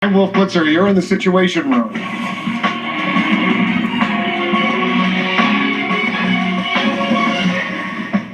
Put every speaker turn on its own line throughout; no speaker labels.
I'm Wolf Blitzer. You're in the Situation Room.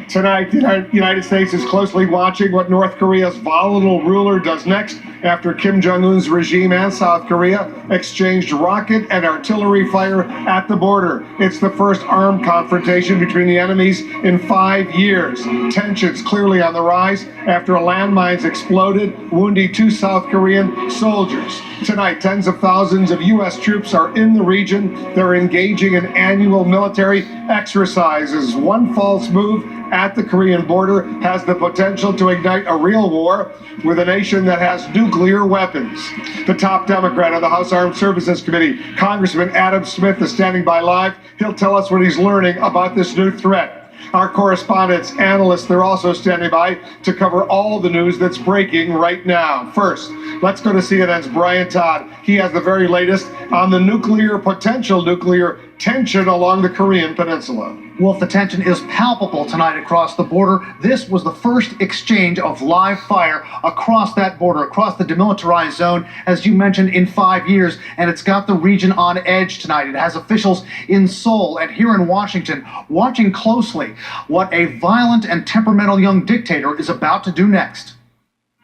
Tonight, the United States is closely watching what North Korea's volatile ruler does next after Kim Jong-un's regime and South Korea exchanged rocket and artillery fire at the border. It's the first armed confrontation between the enemies in 5 years. Tensions clearly on the rise after landmines exploded, wounding 2 South Korean soldiers. Tonight, tens of thousands of U.S. troops are in the region. They're engaging in annual military exercises. One false move at the Korean border has the potential to ignite a real war with a nation that has nuclear weapons. The top Democrat on the House Armed Services Committee, Congressman Adam Smith, is standing by live. He'll tell us what he's learning about this new threat. Our correspondents, analysts, they're also standing by to cover all the news that's breaking right now. First, let's go to CNN's Brian Todd. He has the very latest on the potential nuclear tension along the Korean Peninsula.
Wolf, the tension is palpable tonight across the border. This was the first exchange of live fire across that border, across the demilitarized zone, as you mentioned, in 5 years, and it's got the region on edge tonight. It has officials in Seoul and here in Washington watching closely what a violent and temperamental young dictator is about to do next.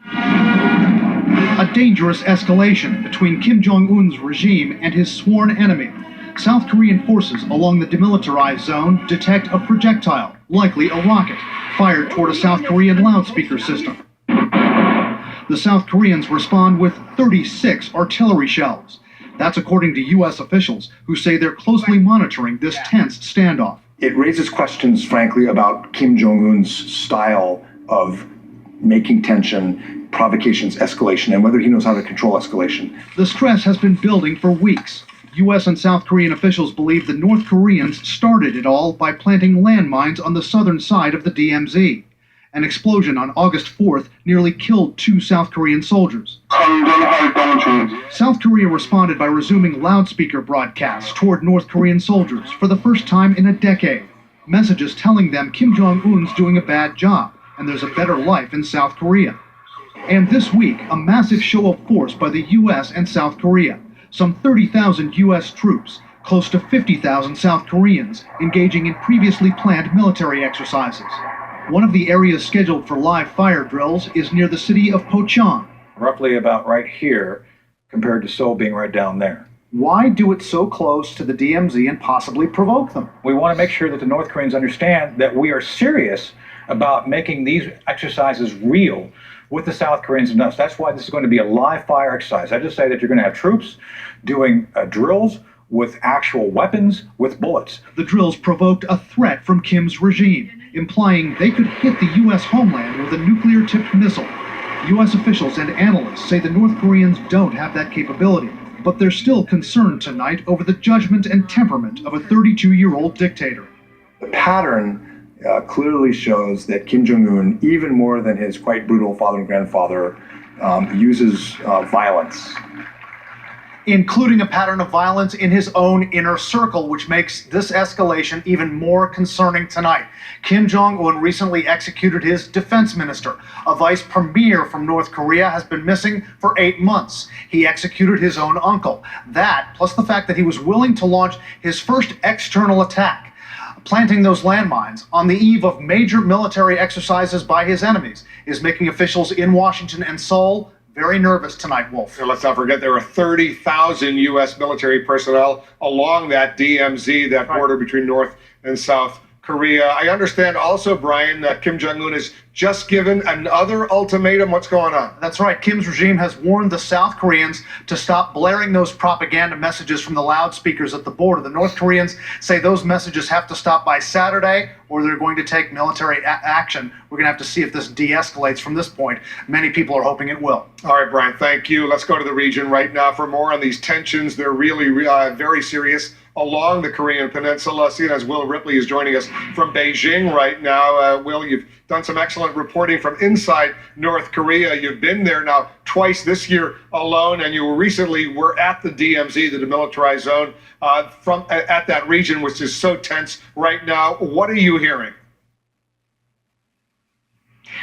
A dangerous escalation between Kim Jong-un's regime and his sworn enemy. South Korean forces along the demilitarized zone detect a projectile, likely a rocket, fired toward a South Korean loudspeaker system. The South Koreans respond with 36 artillery shells. That's according to U.S. officials, who say they're closely monitoring this tense standoff.
It raises questions, frankly, about Kim Jong-un's style of making tension, provocations, escalation, and whether he knows how to control escalation.
The stress has been building for weeks. U.S. and South Korean officials believe the North Koreans started it all by planting landmines on the southern side of the DMZ. An explosion on August 4th nearly killed 2 South Korean soldiers. South Korea responded by resuming loudspeaker broadcasts toward North Korean soldiers for the first time in a decade. Messages telling them Kim Jong-un's doing a bad job and there's a better life in South Korea. And this week, a massive show of force by the U.S. and South Korea. Some 30,000 U.S. troops, close to 50,000 South Koreans, engaging in previously planned military exercises. One of the areas scheduled for live fire drills is near the city of Pocheon.
Roughly about right here, compared to Seoul being right down there.
Why do it so close to the DMZ and possibly provoke them?
We want to make sure that the North Koreans understand that we are serious about making these exercises real with the South Koreans and us. That's why this is going to be a live fire exercise. I just say that you're going to have troops doing drills with actual weapons, with bullets.
The drills provoked a threat from Kim's regime, implying they could hit the U.S. homeland with a nuclear-tipped missile. U.S. officials and analysts say the North Koreans don't have that capability, but they're still concerned tonight over the judgment and temperament of a 32-year-old dictator.
The pattern clearly shows that Kim Jong-un, even more than his quite brutal father and grandfather, uses violence.
Including a pattern of violence in his own inner circle, which makes this escalation even more concerning tonight. Kim Jong-un recently executed his defense minister. A vice premier from North Korea has been missing for 8 months. He executed his own uncle. That, plus the fact that he was willing to launch his first external attack, planting those landmines on the eve of major military exercises by his enemies, is making officials in Washington and Seoul very nervous tonight, Wolf.
And let's not forget there are 30,000 U.S. military personnel along that DMZ, that border between North and South Korea. I understand also, Brian, that Kim Jong-un has just given another ultimatum. What's going on?
That's right. Kim's regime has warned the South Koreans to stop blaring those propaganda messages from the loudspeakers at the border. The North Koreans say those messages have to stop by Saturday, or they're going to take military action. We're going to have to see if this de-escalates from this point. Many people are hoping it will.
All right, Brian, thank you. Let's go to the region right now for more on these tensions. They're really very serious along the Korean Peninsula. CNN's Will Ripley is joining us from Beijing right now. Will, you've done some excellent reporting from inside North Korea. You've been there now twice this year alone, and you recently were at the DMZ, the demilitarized zone, at that region, which is so tense right now. What are you hearing?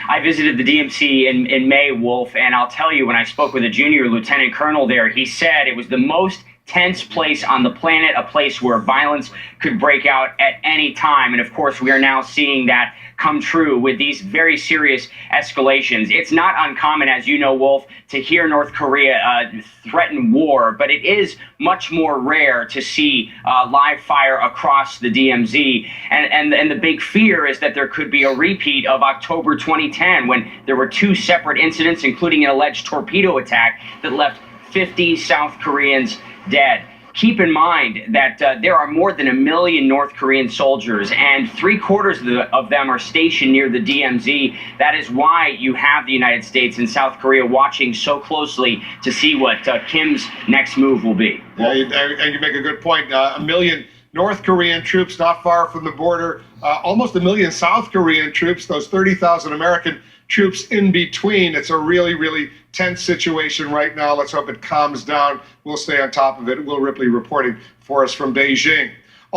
I visited the DMZ in May, Wolf, and I'll tell you, when I spoke with a junior lieutenant colonel there, he said it was the most tense place on the planet, a place where violence could break out at any time. And of course, we are now seeing that come true with these very serious escalations. It's not uncommon, as you know, Wolf, to hear North Korea threaten war, but it is much more rare to see live fire across the DMZ. And the big fear is that there could be a repeat of October 2010, when there were 2 separate incidents, including an alleged torpedo attack that left 50 South Koreans dead. Keep in mind that there are more than 1 million North Korean soldiers, and 3/4 of them are stationed near the DMZ. That is why you have the United States and South Korea watching so closely to see what Kim's next move will be.
Yeah, and you make a good point. 1 million North Korean troops not far from the border, almost 1 million South Korean troops, those 30,000 American troops in between. It's a really, really tense situation right now. Let's hope it calms down. We'll stay on top of it. Will Ripley reporting for us from Beijing.